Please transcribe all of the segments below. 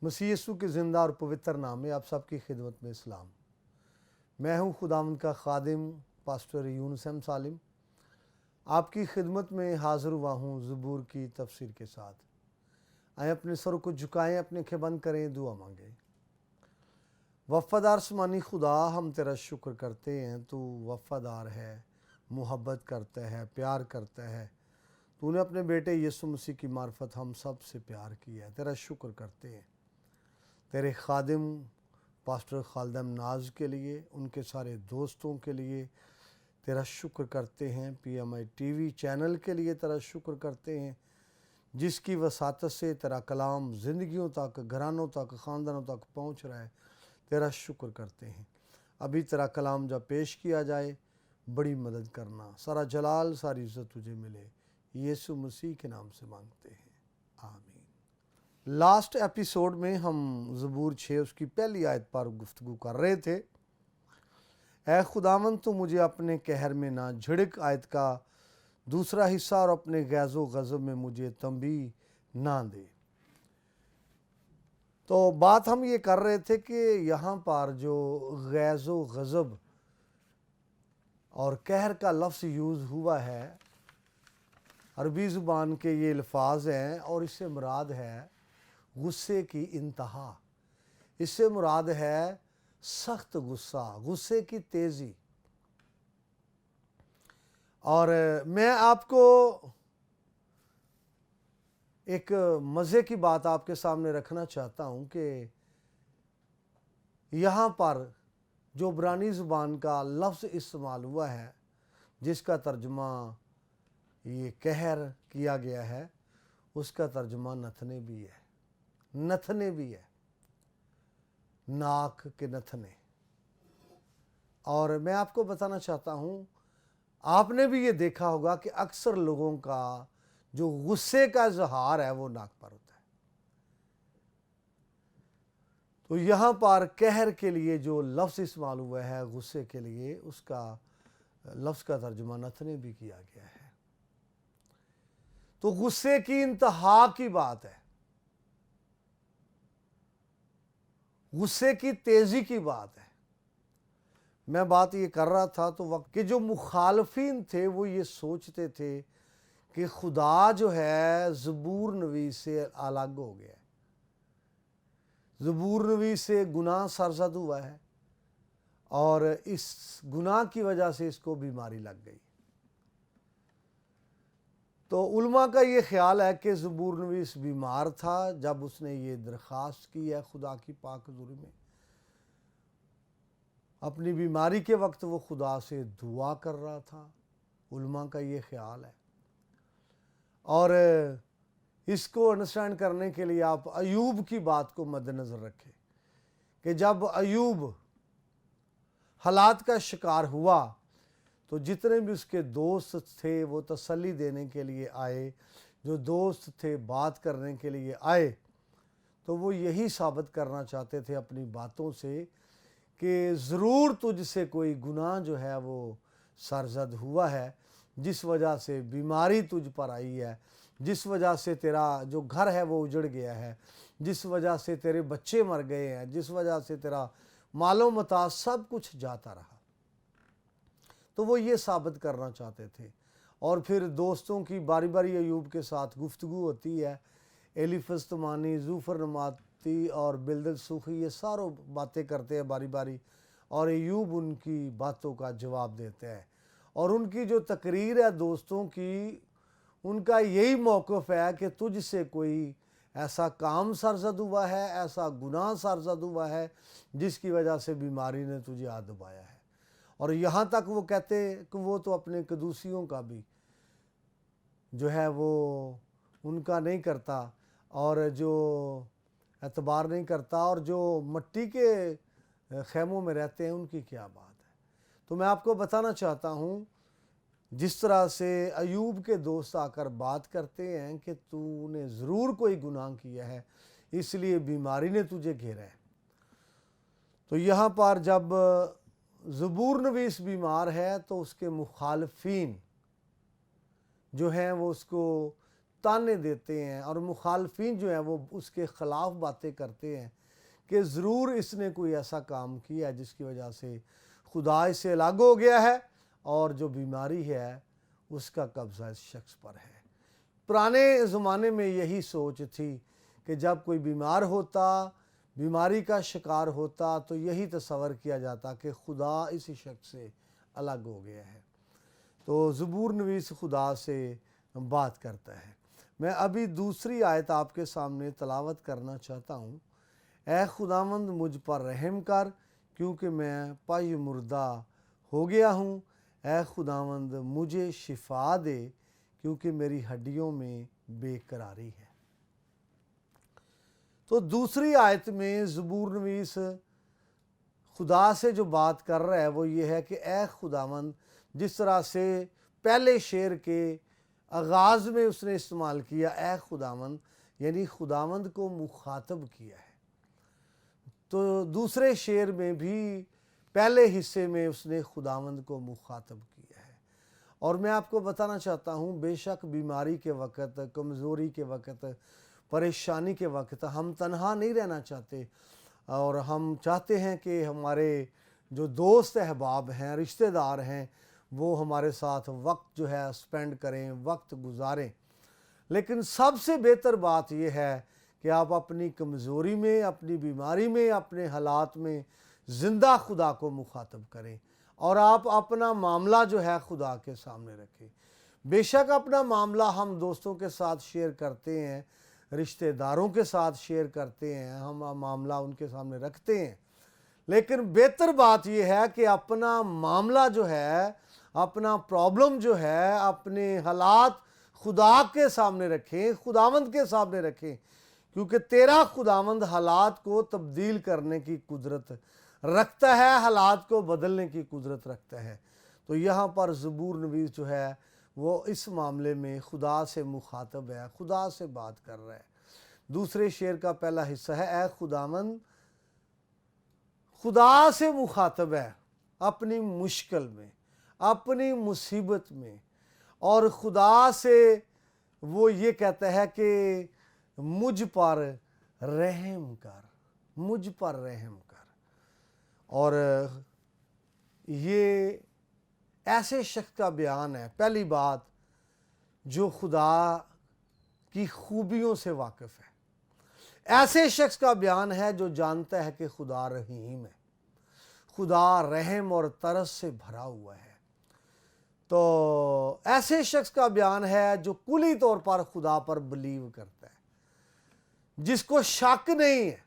मसीह यीशु के ज़िंदा और पवित्र नाम में आप सबकी खिदमत में इस्लाम। मैं हूं खुदावंद का खादिम पास्टर यूनुस एम सालिम, आपकी खिदमत में हाज़िर हुआ हूं ज़बूर की तफसीर के साथ। आए अपने सर को झुकाएं, अपने आँखें बंद करें, दुआ मांगें। वफ़ादार समानी खुदा, हम तेरा शुक्र करते हैं, तू वफ़ादार है, मुहब्बत करता है, प्यार करता है। तूने अपने बेटे यीशु मसीह की मार्फत हम सब से प्यार किया है, तेरा शुक्र करते हैं। तेरे खादिम पास्टर खालिद नाज के लिए, उनके सारे दोस्तों के लिए तेरा शुक्र करते हैं। PMI TV चैनल के लिए तेरा शुक्र करते हैं, जिसकी वसातत से तेरा कलाम ज़िंदगियों तक, घरानों तक, ख़ानदानों तक पहुँच रहा है। तेरा शुक्र करते हैं। अभी तेरा कलाम जब पेश किया जाए, बड़ी मदद करना। सारा जलाल, सारी इज़्ज़त तुझे मिले, यीशु मसीह के नाम से मांगते हैं, आमीन। लास्ट एपिसोड में हम ज़बूर 6 उसकी पहली आयत पर गुफ्तगू कर रहे थे। ऐ खुदावंद, तू मुझे अपने कहर में ना झिड़क, आयत का दूसरा हिस्सा, और अपने गैज़ो गज़ब में मुझे तंबी ना दे। तो बात हम ये कर रहे थे कि यहाँ पर जो गैज़ो गज़ब और कहर का लफ्ज़ यूज़ हुआ है, अरबी ज़ुबान के ये अल्फाज हैं, और इससे मुराद है गुस्से की इंतहा। इससे मुराद है सख्त गुस्सा, गुस्से की तेज़ी। और मैं आपको एक मज़े की बात आपके सामने रखना चाहता हूँ कि यहाँ पर जो इब्रानी ज़ुबान का लफ्ज़ इस्तेमाल हुआ है, जिसका तर्जुमा ये कहर किया गया है, उसका तर्जुमा नथने भी है। नथने भी है, नाक के नथने। और मैं आपको बताना चाहता हूँ, आपने भी ये देखा होगा कि अक्सर लोगों का जो गुस्से का इजहार है वो नाक पर होता है। तो यहाँ पर कहर के लिए जो लफ्ज़ इस्तेमाल हुआ है गुस्से के लिए, उसका लफ्ज़ का तर्जुमा नथने भी किया गया है। तो गुस्से की इंतहा की बात है, गुस्से की तेज़ी की बात है। मैं बात ये कर रहा था तो वक्त के जो मुखालफिन थे वो ये सोचते थे कि खुदा जो है ज़बूर नवीस से अलग हो गया है, ज़बूर नवीस से गुनाह सरज़द हुआ है, और इस गुनाह की वजह से इसको बीमारी लग गई। तो उलमा का ये ख्याल है कि ज़बूर नवीस बीमार था जब उसने ये दरख्वास्त की है खुदा की पाक हुज़ूर में। अपनी बीमारी के वक्त वो खुदा से दुआ कर रहा था, उलमा का ये ख्याल है। और इसको अंडरस्टैंड करने के लिए आप अयूब की बात को मद्देनज़र रखें कि जब अयूब हालात का शिकार हुआ तो जितने भी उसके दोस्त थे वो तसल्ली देने के लिए आए, जो दोस्त थे बात करने के लिए आए, तो वो यही साबित करना चाहते थे अपनी बातों से कि ज़रूर तुझसे कोई गुनाह जो है वो सरज़द हुआ है, जिस वजह से बीमारी तुझ पर आई है, जिस वजह से तेरा जो घर है वो उजड़ गया है, जिस वजह से तेरे बच्चे मर गए हैं, जिस वजह से तेरा मालो मता सब कुछ जाता रहा। तो वो ये साबित करना चाहते थे। और फिर दोस्तों की बारी बारी अयूब के साथ गुफ्तगू होती है। एलिफज तमानी, ज़ूफ़र नमाती और बिल्दल सूखी ये सारों बातें करते हैं बारी बारी, और अयूब उनकी बातों का जवाब देते हैं। और उनकी जो तकरीर है दोस्तों की, उनका यही मौक़िफ़ है कि तुझसे कोई ऐसा काम सरज़द हुआ है, ऐसा गुनाह सरज़द हुआ है जिसकी वजह से बीमारी ने तुझे आ दबाया है। और यहाँ तक वो कहते कि वो तो अपने कदूसियों का भी जो है वो उनका नहीं करता, और जो एतबार नहीं करता, और जो मट्टी के खैमों में रहते हैं उनकी क्या बात है। तो मैं आपको बताना चाहता हूँ, जिस तरह से अयूब के दोस्त आकर बात करते हैं कि तूने ज़रूर कोई गुनाह किया है इसलिए बीमारी ने तुझे घेरा है, तो यहाँ पर जब ज़बूर नवीस बीमार है तो उसके मुखालफिन जो हैं वो उसको ताने देते हैं और मुखालफिन जो हैं वो उसके ख़िलाफ़ बातें करते हैं कि ज़रूर इसने कोई ऐसा काम किया है जिसकी वजह से खुदा इससे अलग हो गया है और जो बीमारी है उसका कब्ज़ा इस शख्स पर है। पुराने ज़माने में यही सोच थी कि जब कोई बीमार होता, बीमारी का शिकार होता, तो यही तस्वर किया जाता कि खुदा इस शख्स से अलग हो गया है। तो ज़बूर नवीस खुदा से बात करता है। मैं अभी दूसरी आयत आपके सामने तलावत करना चाहता हूँ। ऐ खुदावंद मुझ पर रहम कर, क्योंकि मैं पाई मुर्दा हो गया हूँ। ऐ खुदावंद मुझे शिफा दे, क्योंकि मेरी हड्डियों में बेकरारी है। तो दूसरी आयत में ज़बूर नवीस खुदा से जो बात कर रहा है वो ये है कि ऐ खुदावंद, जिस तरह से पहले शेर के आगाज़ में उसने इस्तेमाल किया ऐ खुदावंद, यानी खुदावंद को मुखातब किया है, तो दूसरे शेर में भी पहले हिस्से में उसने खुदावंद को मुखातब किया है। और मैं आपको बताना चाहता हूँ, बेशक बीमारी के वक़्त, कमज़ोरी के वक़्त, परेशानी के वक़्त हम तन्हा नहीं रहना चाहते और हम चाहते हैं कि हमारे जो दोस्त अहबाब हैं, रिश्तेदार हैं, वो हमारे साथ वक्त जो है स्पेंड करें, वक्त गुजारें। लेकिन सबसे बेहतर बात यह है कि आप अपनी कमज़ोरी में, अपनी बीमारी में, अपने हालात में ज़िंदा खुदा को मुखातब करें और आप अपना मामला जो है खुदा के सामने रखें। बेशक अपना मामला हम दोस्तों के साथ शेयर करते हैं, रिश्तेदारों के साथ शेयर करते हैं, हम मामला उनके सामने रखते हैं, लेकिन बेहतर बात यह है कि अपना मामला जो है, अपना प्रॉब्लम जो है, अपने हालात खुदा के सामने रखें, खुदावंद के सामने रखें, क्योंकि तेरा खुदावंद हालात को तब्दील करने की कुदरत रखता है, हालात को बदलने की कुदरत रखता है। तो यहाँ पर ज़बूर नवीस जो है वो इस मामले में खुदा से मुखातब है, खुदा से बात कर रहा है। दूसरे शेर का पहला हिस्सा है ऐ खुदावंद, खुदा से मुखातब है अपनी मुश्किल में, अपनी मुसीबत में, और खुदा से वो ये कहता है कि मुझ पर रहम कर, मुझ पर रहम कर। और ये ऐसे शख्स का बयान है, पहली बात, जो खुदा की खूबियों से वाकिफ़ है। ऐसे शख्स का बयान है जो जानता है कि खुदा रहीम है, खुदा रहम और तरस से भरा हुआ है। तो ऐसे शख्स का बयान है जो कुली तौर पर खुदा पर बिलीव करता है, जिसको शक नहीं है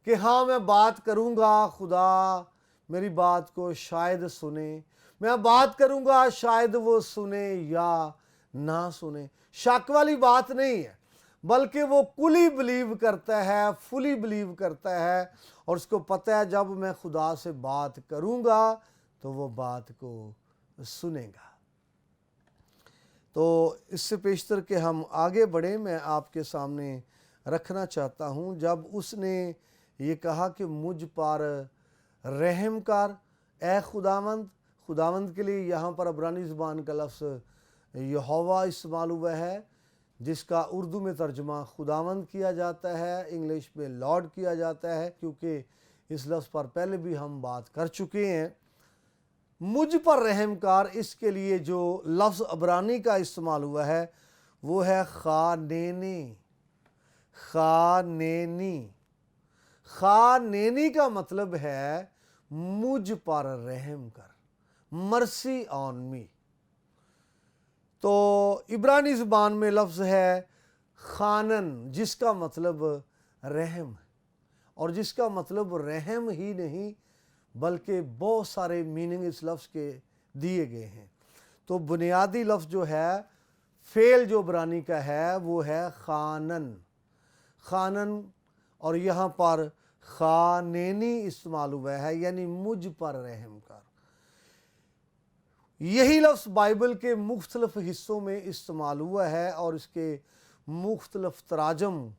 कि हाँ मैं बात करूँगा, खुदा मेरी बात को शायद सुने, मैं बात करूँगा शायद वो सुने या ना सुने। शक वाली बात नहीं है, बल्कि वो कुली बिलीव करता है, फुली बिलीव करता है, और उसको पता है जब मैं खुदा से बात करूँगा तो वो बात को सुनेगा। तो इससे पेशतर के हम आगे बढ़ें, मैं आपके सामने रखना चाहता हूँ, जब उसने ये कहा कि मुझ पर रहम कर ए खुदावंद, खुदावंद के लिए यहाँ पर अब्रानी ज़बान का लफ्ज़ यहोवा इस्तेमाल हुआ है, जिसका उर्दू में तर्जुमा खुदावंद किया जाता है, इंग्लिश में लॉर्ड किया जाता है, क्योंकि इस लफ्ज़ पर पहले भी हम बात कर चुके हैं। मुझ पर रहम कर, इसके लिए जो लफ्ज़ अब्रानी का इस्तेमाल हुआ है वो है खानेनी। खानेनी, खानेनी का मतलब है मुझ पर रहम कर, मर्सी ऑन मी। तो इब्रानी ज़बान में लफ्ज़ है खानन, जिसका मतलब रहम है, और जिसका मतलब रहम ही नहीं बल्कि बहुत सारे मीनिंग इस लफ्ज़ के दिए गए हैं। तो बुनियादी लफ्ज़ जो है, फेल जो इब्रानी का है वो है खानन, खानन, और यहाँ पर खानेनी इस्तेमाल हुआ है, यानी मुझ पर रहम कर। यही लफ्ज़ बाइबल के मुख्तलिफ हिस्सों में इस्तेमाल हुआ है और इसके मुख्तलिफ तराजम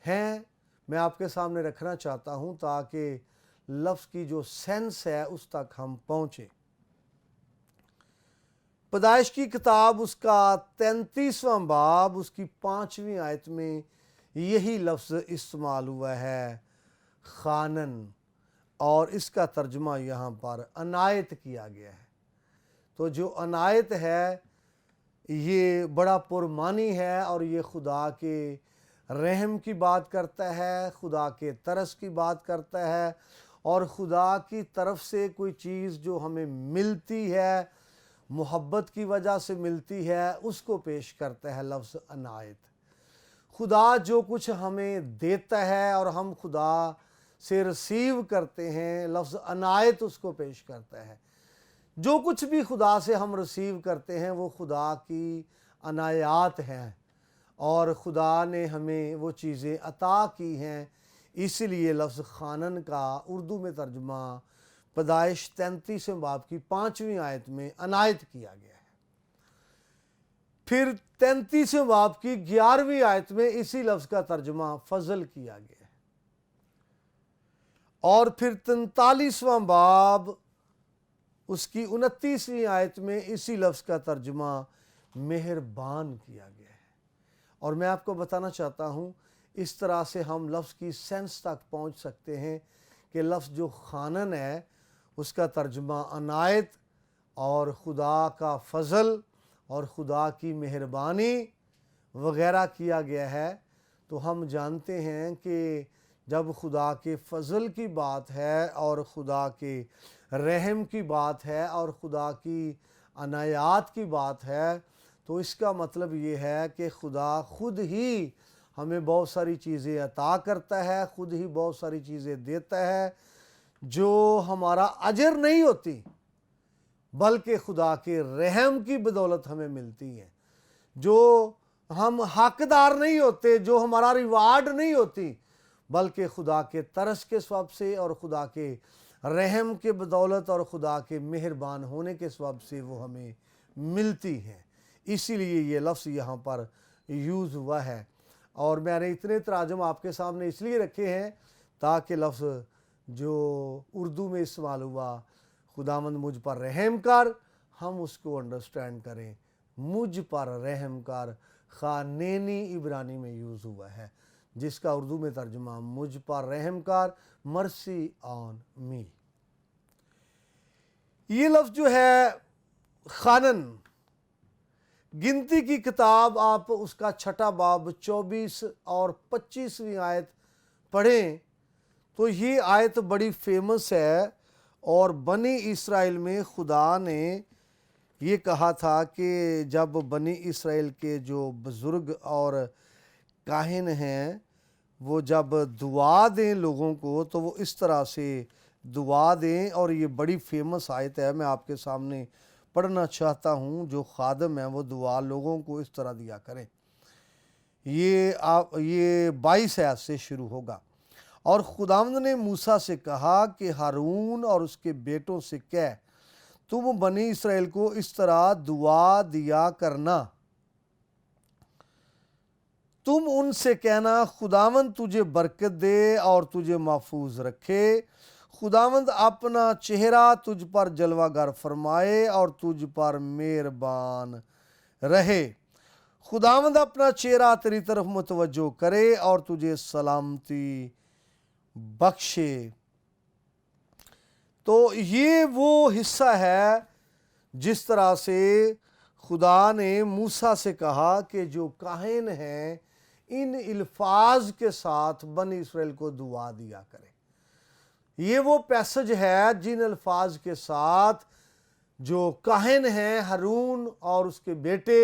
हैं, मैं आपके सामने रखना चाहता हूँ ताकि लफ्ज़ की जो सेंस है उस तक हम पहुँचें। پیدائش کی کتاب اس کا 33واں باب اس کی 5ویں آیت میں یہی لفظ استعمال ہوا ہے خانن، اور اس کا ترجمہ یہاں پر عنایت کیا گیا ہے۔ تو جو عنایت ہے یہ بڑا پرمعنی ہے، اور یہ خدا کے رحم کی بات کرتا ہے، خدا کے ترس کی بات کرتا ہے، اور خدا کی طرف سے کوئی چیز جو ہمیں ملتی ہے، محبت کی وجہ سے ملتی ہے، اس کو پیش کرتا ہے لفظ عنایت۔ خدا جو کچھ ہمیں دیتا ہے اور ہم خدا سے ریسیو کرتے ہیں، لفظ عنایت اس کو پیش کرتا ہے۔ جو کچھ بھی خدا سے ہم ریسیو کرتے ہیں وہ خدا کی عنایات ہیں، اور خدا نے ہمیں وہ چیزیں عطا کی ہیں، اس لیے لفظ خانن کا اردو میں ترجمہ پیدائش 33 باب کی 5ویں آیت میں عنایت کیا گیا ہے۔ پھر 33 باب کی 11ویں آیت میں اسی لفظ کا ترجمہ فضل کیا گیا ہے، اور پھر 43واں باب اس کی 29ویں آیت میں اسی لفظ کا ترجمہ مہربان کیا گیا ہے۔ اور میں آپ کو بتانا چاہتا ہوں اس طرح سے ہم لفظ کی سینس تک پہنچ سکتے ہیں کہ لفظ جو خانن ہے اس کا ترجمہ عنایت اور خدا کا فضل اور خدا کی مہربانی وغیرہ کیا گیا ہے۔ تو ہم جانتے ہیں کہ جب خدا کے فضل کی بات ہے اور خدا کے رحم کی بات ہے اور خدا کی عنایات کی بات ہے، تو اس کا مطلب یہ ہے کہ خدا خود ہی ہمیں بہت ساری چیزیں عطا کرتا ہے، خود ہی بہت ساری چیزیں دیتا ہے جو ہمارا اجر نہیں ہوتی، بلکہ خدا کے رحم کی بدولت ہمیں ملتی ہیں، جو ہم حقدار نہیں ہوتے، جو ہمارا ریوارڈ نہیں ہوتی، بلکہ خدا کے ترس کے سبب سے اور خدا کے رحم کے بدولت اور خدا کے مہربان ہونے کے سبب سے وہ ہمیں ملتی ہیں۔ اسی لیے یہ لفظ یہاں پر یوز ہوا ہے، اور میں نے اتنے تراجم آپ کے سامنے اس لیے رکھے ہیں تاکہ لفظ جو اردو میں استعمال ہوا خداوند مجھ پر رحم کر، ہم اس کو انڈرسٹینڈ کریں، مجھ پر رحم کر خانینی عبرانی میں یوز ہوا ہے، جس کا اردو میں ترجمہ مجھ پر رحم کر، مرسی آن می۔ یہ لفظ جو ہے خانن، گنتی کی کتاب آپ اس کا 6 باب 24 اور 25ویں آیت پڑھیں تو یہ آیت بڑی فیمس ہے، اور بنی اسرائیل میں خدا نے یہ کہا تھا کہ جب بنی اسرائیل کے جو بزرگ اور کاہن ہیں وہ جب دعا دیں لوگوں کو تو وہ اس طرح سے دعا دیں، اور یہ بڑی فیمس آیت ہے، میں آپ کے سامنے پڑھنا چاہتا ہوں۔ جو خادم ہیں وہ دعا لوگوں کو اس طرح دیا کریں۔ یہ 22 آیت سے شروع ہوگا۔ اور خداوند نے موسیٰ سے کہا کہ ہارون اور اس کے بیٹوں سے کہہ، تم بنی اسرائیل کو اس طرح دعا دیا کرنا، تم ان سے کہنا خداوند تجھے برکت دے اور تجھے محفوظ رکھے، خداوند اپنا چہرہ تجھ پر جلوہ گر فرمائے اور تجھ پر مہربان رہے، خداوند اپنا چہرہ تیری طرف متوجہ کرے اور تجھے سلامتی بخشے۔ تو یہ وہ حصہ ہے جس طرح سے خدا نے موسیٰ سے کہا کہ جو کاہن ہیں ان الفاظ کے ساتھ بنی اسرائیل کو دعا دیا کرے۔ یہ وہ پیسج ہے جن الفاظ کے ساتھ جو کاہن ہیں ہارون اور اس کے بیٹے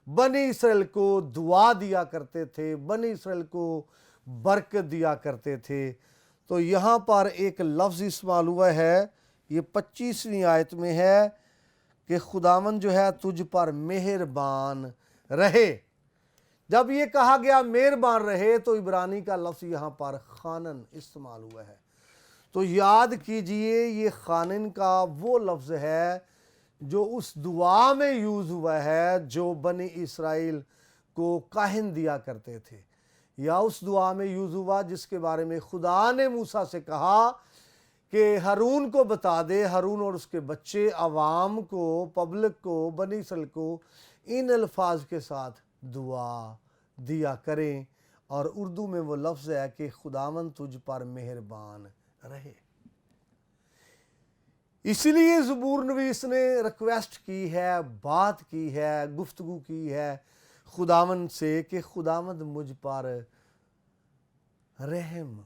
بنی اسرائیل کو دعا دیا کرتے تھے، بنی اسرائیل کو برکت دیا کرتے تھے۔ تو یہاں پر ایک لفظ استعمال ہوا ہے، یہ 25ویں آیت میں ہے کہ خداوند جو ہے تجھ پر مہربان رہے۔ جب یہ کہا گیا مہربان رہے تو عبرانی کا لفظ یہاں پر خانن استعمال ہوا ہے۔ تو یاد کیجئے یہ خانن کا وہ لفظ ہے جو اس دعا میں یوز ہوا ہے جو بنی اسرائیل کو کاہن دیا کرتے تھے، یا اس دعا میں یوز ہوا جس کے بارے میں خدا نے موسیٰ سے کہا کہ ہارون کو بتا دے، ہارون اور اس کے بچے عوام کو، پبلک کو، بنی اسرائیل کو ان الفاظ کے ساتھ دعا دیا کریں، اور اردو میں وہ لفظ ہے کہ خداوند تجھ پر مہربان رہے۔ اسی لیے زبور نویس نے ریکویسٹ کی ہے، بات کی ہے، گفتگو کی ہے خداوند سے کہ خداوند مجھ پر رحم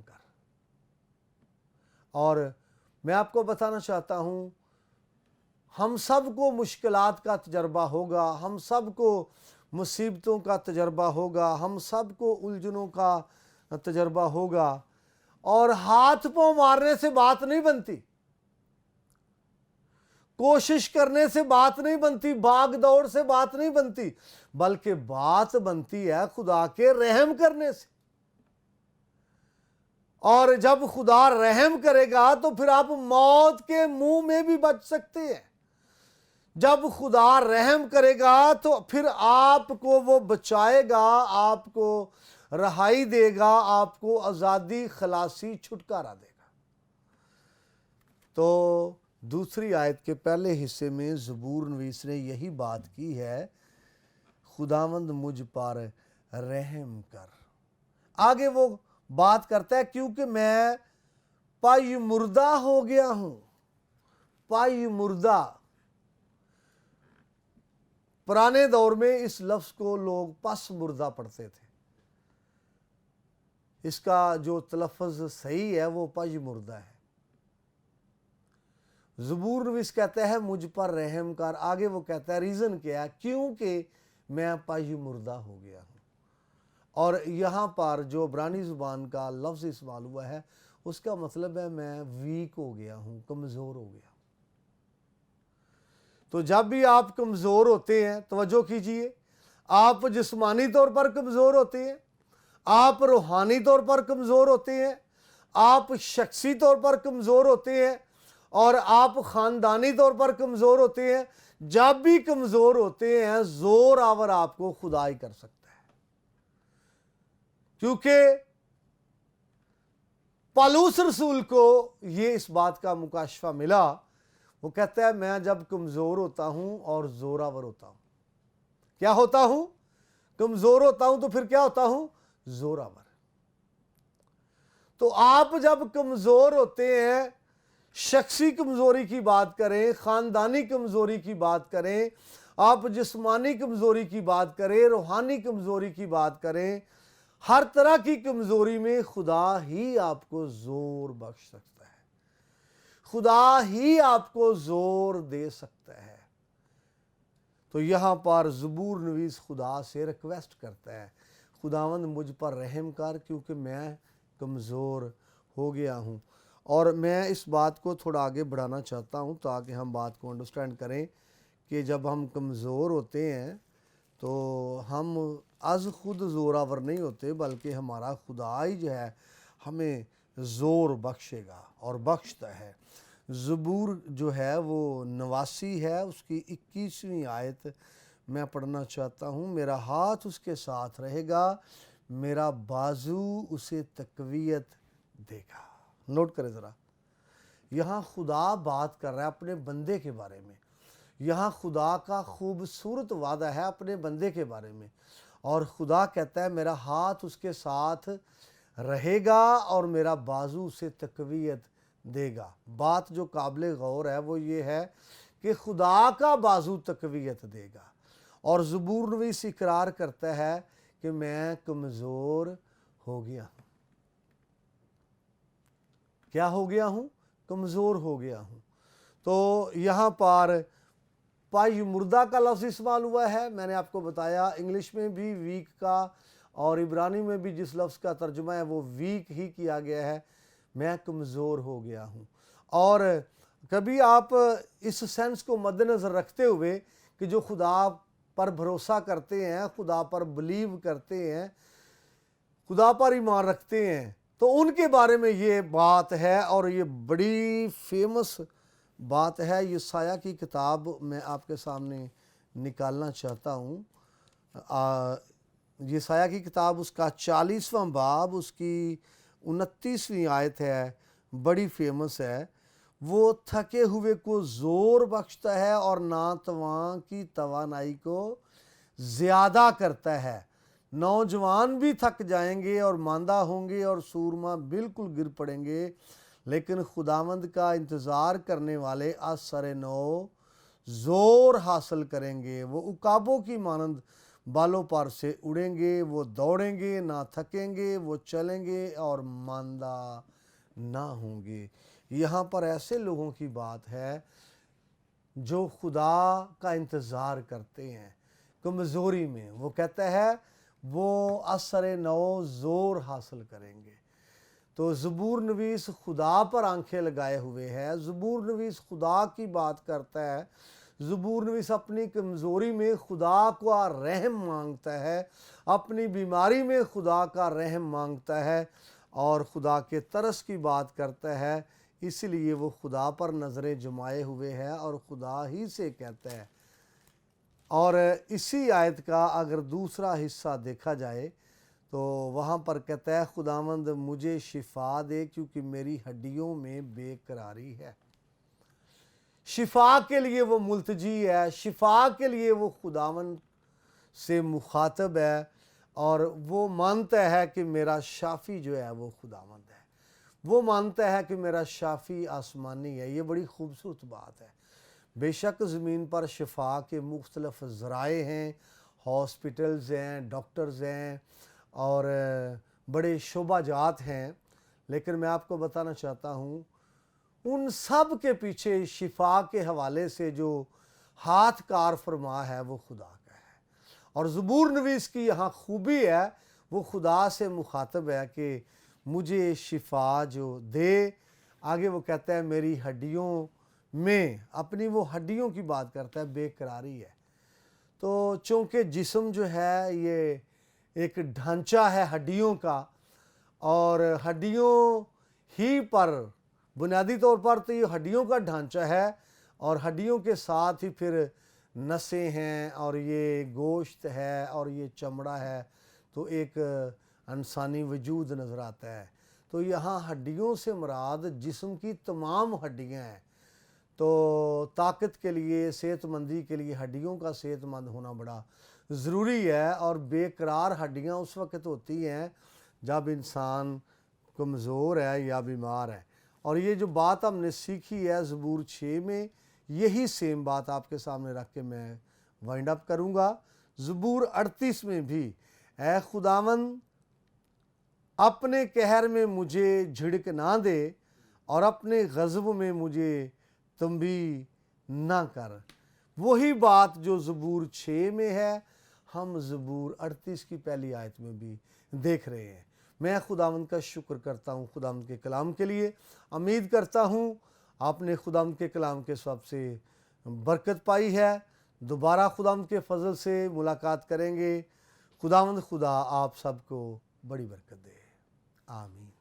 کر۔ اور میں آپ کو بتانا چاہتا ہوں، ہم سب کو مشکلات کا تجربہ ہوگا، ہم سب کو مصیبتوں کا تجربہ ہوگا، ہم سب کو الجھنوں کا تجربہ ہوگا، اور ہاتھ پاؤں مارنے سے بات نہیں بنتی، کوشش کرنے سے بات نہیں بنتی، بھاگ دوڑ سے بات نہیں بنتی، بلکہ بات بنتی ہے خدا کے رحم کرنے سے۔ اور جب خدا رحم کرے گا تو پھر آپ موت کے منہ میں بھی بچ سکتے ہیں۔ جب خدا رحم کرے گا تو پھر آپ کو وہ بچائے گا، آپ کو رہائی دے گا، آپ کو آزادی، خلاصی، چھٹکارا دے گا۔ تو دوسری آیت کے پہلے حصے میں زبور نویس نے یہی بات کی ہے، خداوند مجھ پر رحم کر۔ آگے وہ بات کرتا ہے، کیونکہ میں پائی مردہ ہو گیا ہوں۔ پائی مردہ، پرانے دور میں اس لفظ کو لوگ پس مردہ پڑھتے تھے، اس کا جو تلفظ صحیح ہے وہ پائی مردہ ہے۔ زبور نویس کہتا ہے مجھ پر رحم کر۔ آگے وہ کہتا ہے ریزن کیا ہے، کیونکہ میں پائی مردہ ہو گیا ہوں۔ اور یہاں پر جو عبرانی زبان کا لفظ استعمال ہوا ہے، اس کا مطلب ہے میں ویک ہو گیا ہوں، کمزور ہو گیا ہوں۔ تو جب بھی آپ کمزور ہوتے ہیں، توجہ کیجئے، آپ جسمانی طور پر کمزور ہوتے ہیں، آپ روحانی طور پر کمزور ہوتے ہیں، آپ شخصی طور پر کمزور ہوتے ہیں، اور آپ خاندانی طور پر کمزور ہوتے ہیں، جب بھی کمزور ہوتے ہیں زور آور آپ کو خدا ہی کر سکتا ہے۔ کیونکہ پالوس رسول کو یہ اس بات کا مکاشفہ ملا، وہ کہتا ہے میں جب کمزور ہوتا ہوں اور زور آور ہوتا ہوں۔ کیا ہوتا ہوں؟ کمزور ہوتا ہوں، تو پھر کیا ہوتا ہوں؟ زور آور۔ تو آپ جب کمزور ہوتے ہیں، شخصی کمزوری کی بات کریں، خاندانی کمزوری کی بات کریں، آپ جسمانی کمزوری کی بات کریں، روحانی کمزوری کی بات کریں، ہر طرح کی کمزوری میں خدا ہی آپ کو زور بخش سکتا ہے، خدا ہی آپ کو زور دے سکتا ہے۔ تو یہاں پر زبور نویس خدا سے ریکویسٹ کرتا ہے، خداوند مجھ پر رحم کر، کیونکہ میں کمزور ہو گیا ہوں۔ اور میں اس بات کو تھوڑا آگے بڑھانا چاہتا ہوں تاکہ ہم بات کو انڈرسٹینڈ کریں کہ جب ہم کمزور ہوتے ہیں تو ہم از خود زوراور نہیں ہوتے، بلکہ ہمارا خدا ہی جو ہے ہمیں زور بخشے گا اور بخشتا ہے۔ زبور جو ہے وہ 89 ہے، اس کی 21ویں آیت میں پڑھنا چاہتا ہوں۔ میرا ہاتھ اس کے ساتھ رہے گا، میرا بازو اسے تقویت دے گا۔ نوٹ کریں ذرا، یہاں خدا بات کر رہا ہے اپنے بندے کے بارے میں، یہاں خدا کا خوبصورت وعدہ ہے اپنے بندے کے بارے میں، اور خدا کہتا ہے میرا ہاتھ اس کے ساتھ رہے گا اور میرا بازو اسے تقویت دے گا۔ بات جو قابل غور ہے وہ یہ ہے کہ خدا کا بازو تقویت دے گا، اور زبور نویس اقرار کرتا ہے کہ میں کمزور ہو گیا ہوں۔ کیا ہو گیا ہوں؟ کمزور ہو گیا ہوں۔ تو یہاں پر پائی مردہ کا لفظ استعمال ہوا ہے، میں نے آپ کو بتایا انگلش میں بھی ویک کا، اور عبرانی میں بھی جس لفظ کا ترجمہ ہے وہ ویک ہی کیا گیا ہے، میں کمزور ہو گیا ہوں۔ اور کبھی آپ اس سینس کو مد نظر رکھتے ہوئے کہ جو خدا پر بھروسہ کرتے ہیں، خدا پر بلیو کرتے ہیں، خدا پر ایمان رکھتے ہیں، تو ان کے بارے میں یہ بات ہے، اور یہ بڑی فیمس بات ہے۔ یسایہ کی کتاب میں آپ کے سامنے نکالنا چاہتا ہوں، یسایہ کی کتاب اس کا 40واں باب، اس کی 29वीं आयत है, बड़ी फेमस है। वो थके हुए को ज़ोर बख्शता है और नातवां की तवानाई को ज़्यादा करता है। नौजवान भी थक जाएंगे और मांदा होंगे और सूरमा बिल्कुल गिर पड़ेंगे, लेकिन खुदावंद का इंतज़ार करने वाले असर नौ ज़ोर हासिल करेंगे। वो उकाबों की मानंद बालों पर से उड़ेंगे, वो दौड़ेंगे ना थकेंगे, वो चलेंगे और मांदा ना होंगे। यहाँ पर ऐसे लोगों की बात है जो खुदा का इंतज़ार करते हैं कमज़ोरी में। वो कहता है वो असर नौ ज़ोर हासिल करेंगे। तो ज़बूर नवीस खुदा पर आंखें लगाए हुए है। ज़बूर नवीस खुदा की बात करता है। ज़बूर नवीस अपनी कमज़ोरी में खुदा का रहम मांगता है, अपनी बीमारी में खुदा का रहम मांगता है और खुदा के तरस की बात करता है। इसलिए वो खुदा पर नज़रें जमाए हुए है और खुदा ही से कहता है। और इसी आयत का अगर दूसरा हिस्सा देखा जाए तो वहाँ पर कहता है खुदावंद मुझे शिफा दे क्योंकि मेरी हड्डियों में बेकरारी है। शिफा के लिए वो मुल्तजी है, शिफा के लिए वो खुदावंद से मुखातब है और वो मानता है कि मेरा शाफ़ी जो है वो खुदावंद है। वो मानता है कि मेरा शाफ़ी आसमानी है। ये बड़ी खूबसूरत बात है। बेशक ज़मीन पर शिफा के मुख्तलिफ़ ज़राए हैं, हॉस्पिटल्स हैं, डॉक्टर्स हैं और बड़े शोबाजात हैं, लेकिन मैं आपको बताना चाहता हूँ उन सब के पीछे शिफा के हवाले से जो हाथ कार फरमा है वो खुदा का है। और ज़बूर नवीस की यहाँ खूबी है, वो खुदा से मुखातब है कि मुझे शिफा जो दे। आगे वो कहता है मेरी हड्डियों में, अपनी वो हड्डियों की बात करता है, बेकरारी है। तो चूँकि जिस्म जो है ये एक ढांचा है हड्डियों का, और हड्डियों ही पर बुनियादी तौर पर तो ये हड्डियों का ढांचा है और हड्डियों के साथ ही फिर नसें हैं और ये गोश्त है और ये चमड़ा है, तो एक इंसानी वजूद नज़र आता है। तो यहाँ हड्डियों से मुराद जिस्म की तमाम हड्डियाँ हैं। तो ताकत के लिए, सेहतमंदी के लिए हड्डियों का सेहतमंद होना बड़ा ज़रूरी है। और बेकरार हड्डियाँ उस वक्त होती हैं जब इंसान कमज़ोर है या बीमार है। और ये जो बात हमने सीखी है ज़बूर 6 में, यही सेम बात आपके सामने रख के मैं वाइंड अप करूँगा। ज़बूर 38 में भी ऐ खुदावंद अपने कहर में मुझे झिड़क ना दे और अपने गज़ब में मुझे तंबी ना कर। वही बात जो ज़बूर 6 में है हम ज़बूर 38 की पहली आयत में भी देख रहे हैं। मैं खुदावंद का शुक्र करता हूँ खुदावंद के कलाम के लिए। उम्मीद करता हूँ आपने खुदावंद के कलाम के सब से बरकत पाई है। दोबारा खुदावंद के फजल से मुलाकात करेंगे। खुदावंद खुदा आप सबको बड़ी बरकत दे। आमीन।